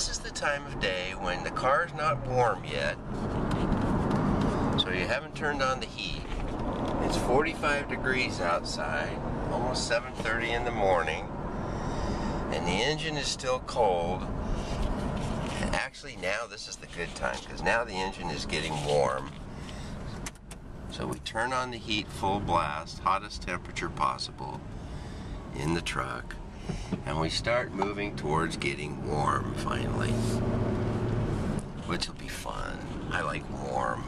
this is the time of day when the car's not warm yet, so you haven't turned on the heat. It's 45 degrees outside, almost 7:30 in the morning, and the engine is still cold. And actually now this is the good time, because now the engine is getting warm. So we turn on the heat full blast, hottest temperature possible in the truck, and we start moving towards getting warm finally, which will be fun. I like warm.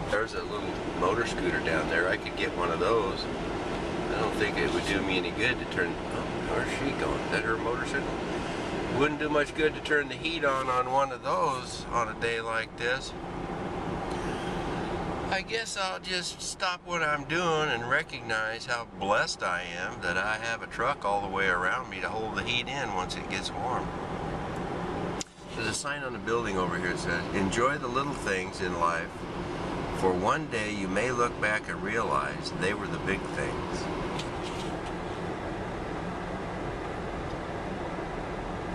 There's a little motor scooter down there. I could get one of those. I don't think it would do me any good to turn... Oh, where's she going? Is that her motorcycle? Wouldn't do much good to turn the heat on one of those on a day like this. I guess I'll just stop what I'm doing and recognize how blessed I am that I have a truck all the way around me to hold the heat in once it gets warm. There's a sign on the building over here that says, "Enjoy the little things in life, for one day you may look back and realize they were the big things."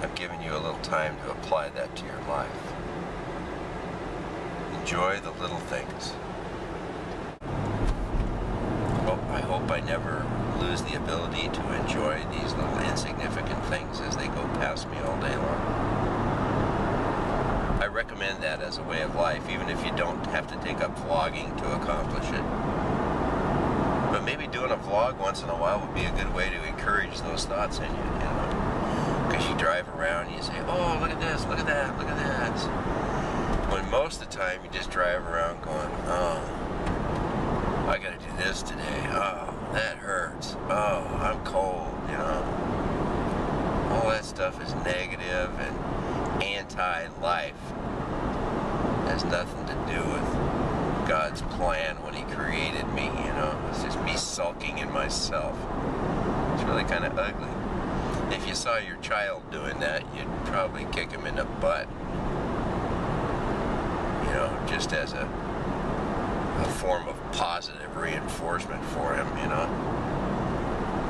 I've given you a little time to apply that to your life. Enjoy the little things. Well, I hope I never lose the ability to enjoy these little insignificant things as they go past me all day long. I recommend that as a way of life, even if you don't have to take up vlogging to accomplish it. But maybe doing a vlog once in a while would be a good way to encourage those thoughts in you, you know? Because you drive around and you say, oh, look at this, look at that, look at this. When most of the time you just drive around going, oh, I gotta do this today. Oh, that hurts. Oh, I'm cold, you know? All that stuff is negative and anti-life. Has nothing to do with God's plan when He created me, you know? It's just me sulking in myself. It's really kind of ugly. If you saw your child doing that, you'd probably kick him in the butt. You know, just as a form of positive reinforcement for him, you know.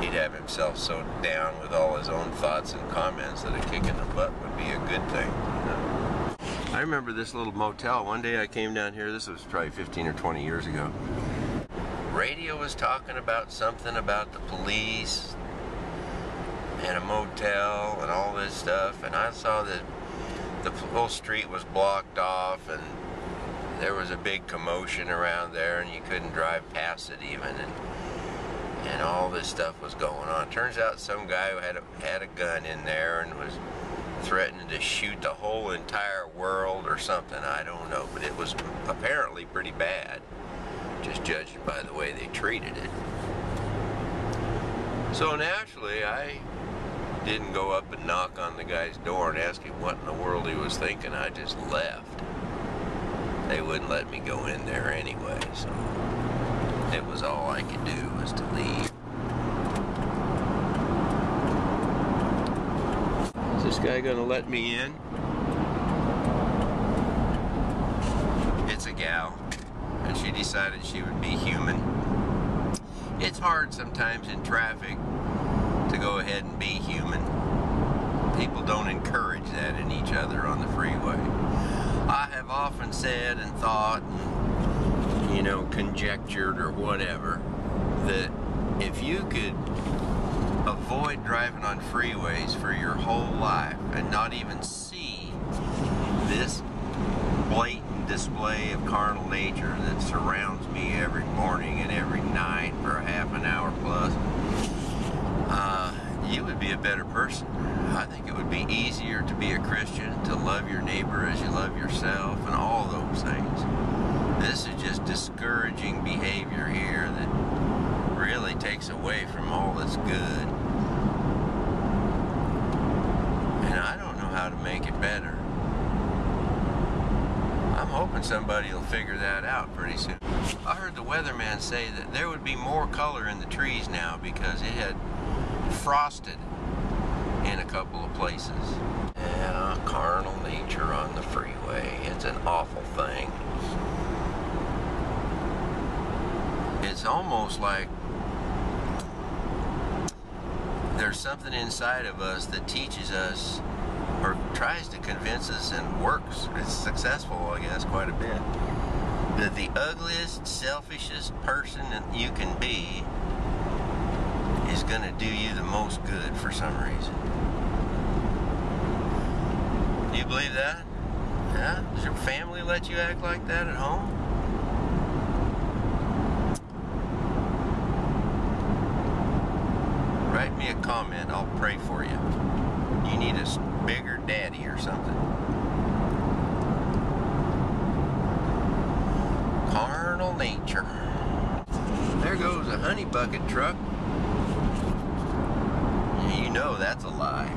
He'd have himself so down with all his own thoughts and comments that a kick in the butt would be a good thing, you know. I remember this little motel. One day I came down here, this was probably 15 or 20 years ago. Radio was talking about something about the police and a motel and all this stuff, and I saw that the whole street was blocked off and there was a big commotion around there and you couldn't drive past it even, and all this stuff was going on. Turns out some guy who had a gun in there and was threatening to shoot the whole entire world or something. I don't know, but it was apparently pretty bad, just judging by the way they treated it. So naturally, I didn't go up and knock on the guy's door and ask him what in the world he was thinking. I just left. They wouldn't let me go in there anyway, so it was all I could do was to leave. Is this guy gonna let me in? It's a gal, and she decided she would be human. It's hard sometimes in traffic to go ahead and be human. People don't encourage that in each other on the freeway. I have often said and thought, and, you know, conjectured or whatever, that if you could avoid driving on freeways for your whole life and not even see this blatant display of carnal nature that surrounds me every morning and every night for a half an hour plus, you would be a better person. I think it would be easier to be a Christian, to love your neighbor as you love yourself, and all those things. This is just discouraging behavior here that really takes away from all that's good. And I don't know how to make it better. I'm hoping somebody will figure that out pretty soon. I heard the weatherman say that there would be more color in the trees now because it had frosted in a couple of places. Yeah, carnal nature on the freeway. It's an awful thing. It's almost like there's something inside of us that teaches us or tries to convince us and works. It's successful, I guess, quite a bit. That the ugliest, selfishest person that you can be is going to do you the most good for some reason. Do you believe that? Yeah? Does your family let you act like that at home? Write me a comment. I'll pray for you. You need a bigger daddy or something. Carnal Nature. There goes a honey bucket truck. You know that's a lie.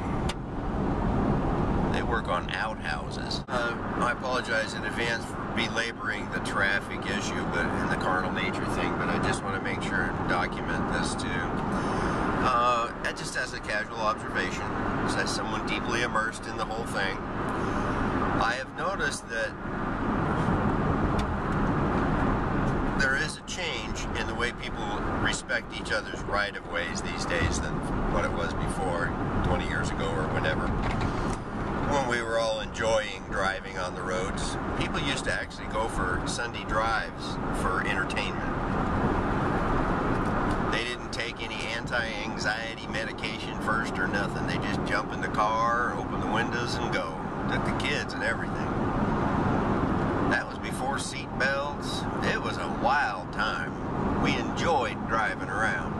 They work on outhouses. I apologize in advance for belaboring the traffic issue, but in the Carnal Nature thing, but I just want to make sure to document this too. Just as a casual observation, as someone deeply immersed in the whole thing, I have noticed that there is a change in the way people respect each other's right-of-ways these days than what it was before, 20 years ago or whenever, when we were all enjoying driving on the roads. People used to actually go for Sunday drives for entertainment. They didn't take any anti-anxiety medication first or nothing. They just jump in the car, open the windows, and go. Took the kids and everything. That was before seat belts. It was a wild time. We enjoyed driving around.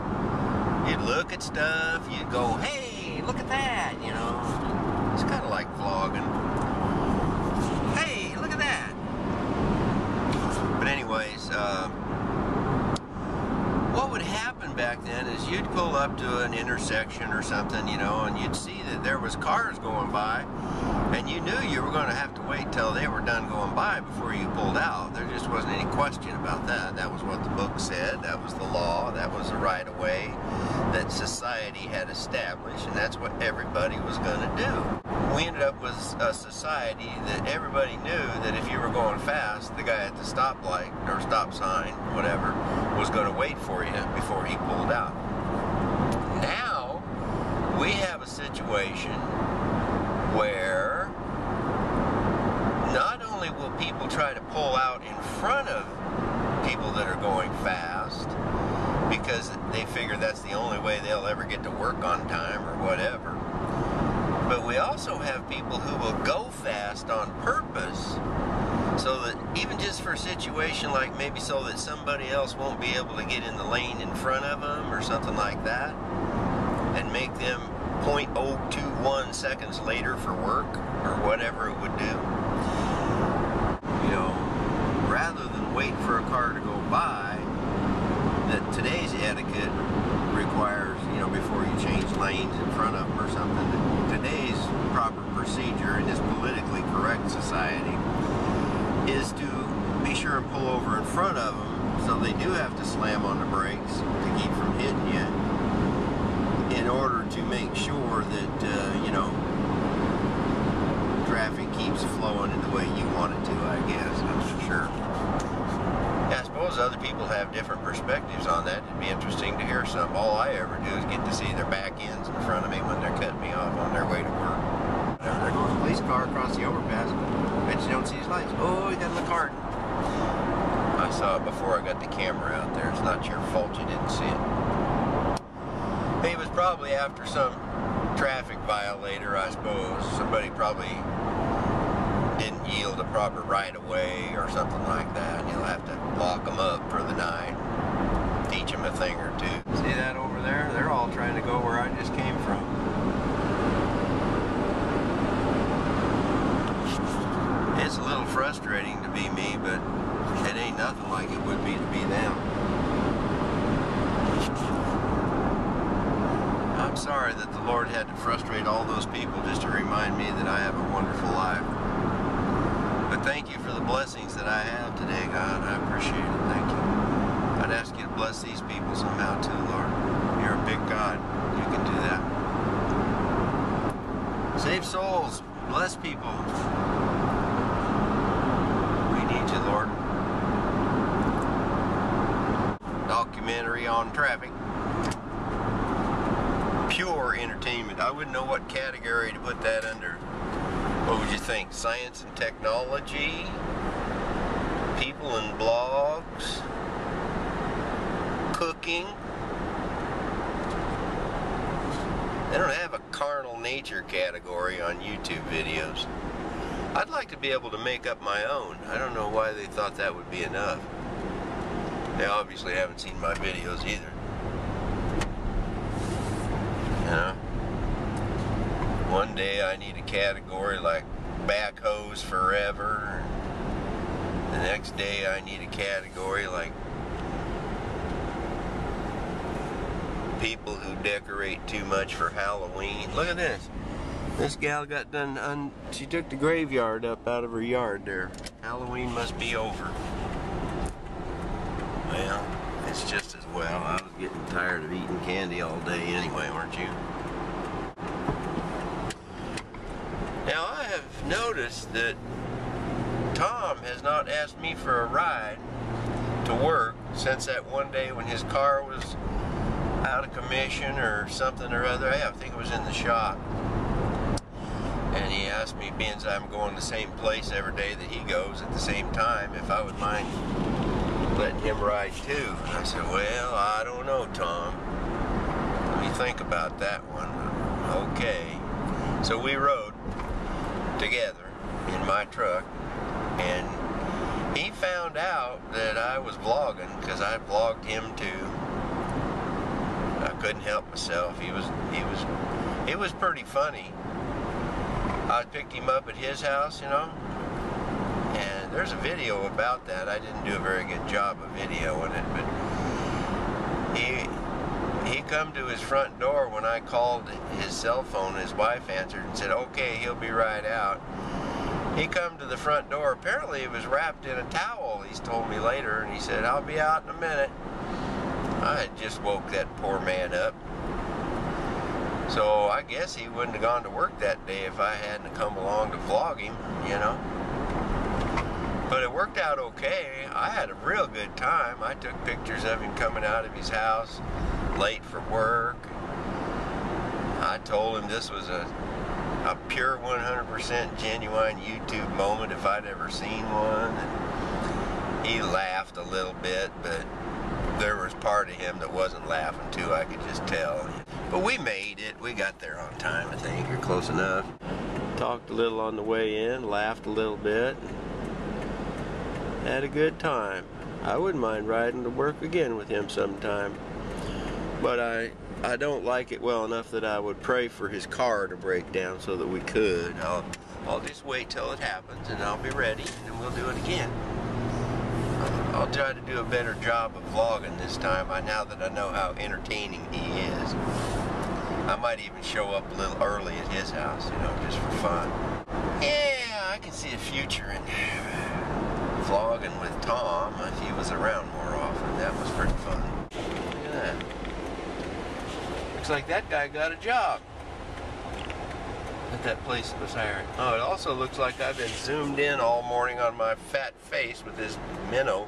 You'd look at stuff, you'd go, hey, look at that, you know. It's kind of like vlogging. Hey, look at that. But anyways, what would happen back then is you'd pull up to an intersection or something, you know, and you'd see that there was cars going by, and you knew you were going to have to wait till they were done going by before you pulled out. There just wasn't any question about that. That was what the book said. That was the law. That was the right-of-way that society had established, and that's what everybody was going to do. We ended up with a society that everybody knew that if you were going fast, the guy at the stoplight or stop sign, whatever, was going to wait for you before he pulled out. Now, we have a situation where not only will people try to pull out in front of people that are going fast because they figure that's the only way they'll ever get to work on time or whatever, but we also have people who will go fast on purpose so that even just for a situation like maybe so that somebody else won't be able to get in the lane in front of them or something like that, and make them 0.021 seconds later for work or whatever it would do. You know, rather than wait for a car to go by, that today's etiquette requires, you know, before you change lanes in front of them or something, today's proper procedure in this politically correct society is to be sure and pull over in front of them so they do have to slam on the brakes to keep from hitting you in order to make sure that, you know, traffic keeps flowing in the way you want it to, I guess. I'm not sure. Yeah, I suppose other people have different perspectives on that. It'd be interesting to hear some. All I ever do is get to see their back ends in front of me when they're cutting me off on their way to work. There goes a police car across the overpass. Bet you don't see his lights. Oh, he got in the cart. I saw it before I got the camera out there. It's not your fault you didn't see it. He was probably after some traffic violator, I suppose. Somebody probably didn't yield a proper right-of-way or something like that. You'll have to lock them up for the night. Teach them a thing or two. See that over there? They're all trying to go where I just came from. It's a little frustrating to be me, but it ain't nothing like it would be to be them. I'm sorry that the Lord had to frustrate all those people just to remind me that I have a wonderful life. But thank you for the blessings that I have today, God. I appreciate it. Thank you. I'd ask you to bless these people somehow too, Lord. You're a big God. You can do that. Save souls. Bless people. We need you, Lord. Documentary on traffic. Pure entertainment. I wouldn't know what category to put that under. think? Science and technology? People and blogs? Cooking? They don't have a carnal nature category on YouTube videos. I'd like to be able to make up my own. I don't know why they thought that would be enough. They obviously haven't seen my videos either. You know? One day I need a category like backhoes forever. The next day I need a category like people who decorate too much for Halloween. Look at this. This gal got done, she took the graveyard up out of her yard there. Halloween must be over. Well, it's just as well. I was getting tired of eating candy all day anyway, weren't you? Now, I have noticed that Tom has not asked me for a ride to work since that one day when his car was out of commission or something or other. I think it was in the shop. And he asked me, being as I'm going the same place every day that he goes at the same time, if I would mind letting him ride too. And I said, well, I don't know, Tom. Let me think about that one. Okay. So we rode together in my truck, and he found out that I was vlogging because I vlogged him too. I couldn't help myself. It was pretty funny. I picked him up at his house, you know, and there's a video about that. I didn't do a very good job of videoing it, but he come to his front door when I called his cell phone. His wife answered and said, okay, he'll be right out. He come to the front door. Apparently it was wrapped in a towel, he's told me later, and he said, I'll be out in a minute. I had just woke that poor man up. So I guess he wouldn't have gone to work that day if I hadn't come along to vlog him, you know. But it worked out okay. I had a real good time. I took pictures of him coming out of his house late for work. I told him this was a pure 100% genuine YouTube moment if I'd ever seen one. And he laughed a little bit, but there was part of him that wasn't laughing too, I could just tell. But we made it. We got there on time, I think. You're close enough. Talked a little on the way in, laughed a little bit, and had a good time. I wouldn't mind riding to work again with him sometime. But I don't like it well enough that I would pray for his car to break down so that we could. I'll just wait till it happens, and I'll be ready, and we'll do it again. I'll try to do a better job of vlogging this time, now that I know how entertaining he is. I might even show up a little early at his house, you know, just for fun. Yeah, I can see a future in vlogging with Tom if he was around more often. That was pretty fun. Look at that. Looks like that guy got a job at that place that was hiring. Oh, it also looks like I've been zoomed in all morning on my fat face with this minnow.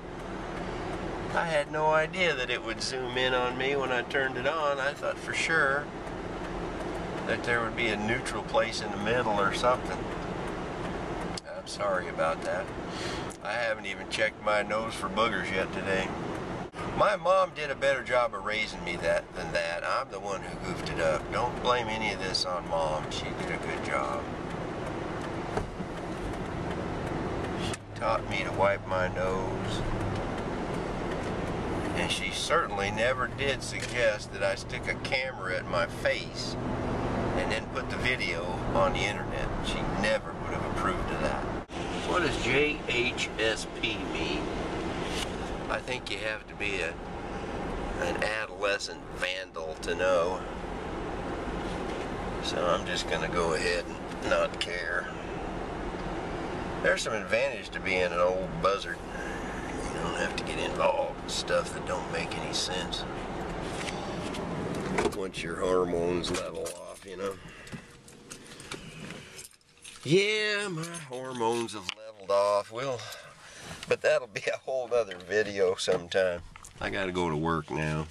I had no idea that it would zoom in on me when I turned it on. I thought for sure that there would be a neutral place in the middle or something. I'm sorry about that. I haven't even checked my nose for boogers yet today. My mom did a better job of raising me than that. I'm the one who goofed it up. Don't blame any of this on Mom. She did a good job. She taught me to wipe my nose. And she certainly never did suggest that I stick a camera at my face and then put the video on the internet. She never would have approved of that. What does JHSP mean? I think you have to be an adolescent vandal to know. So I'm just going to go ahead and not care. There's some advantage to being an old buzzard. You don't have to get involved in stuff that don't make any sense. Once your hormones level off, you know. Yeah, my hormones have leveled off. But that'll be a whole other video sometime. I gotta go to work now.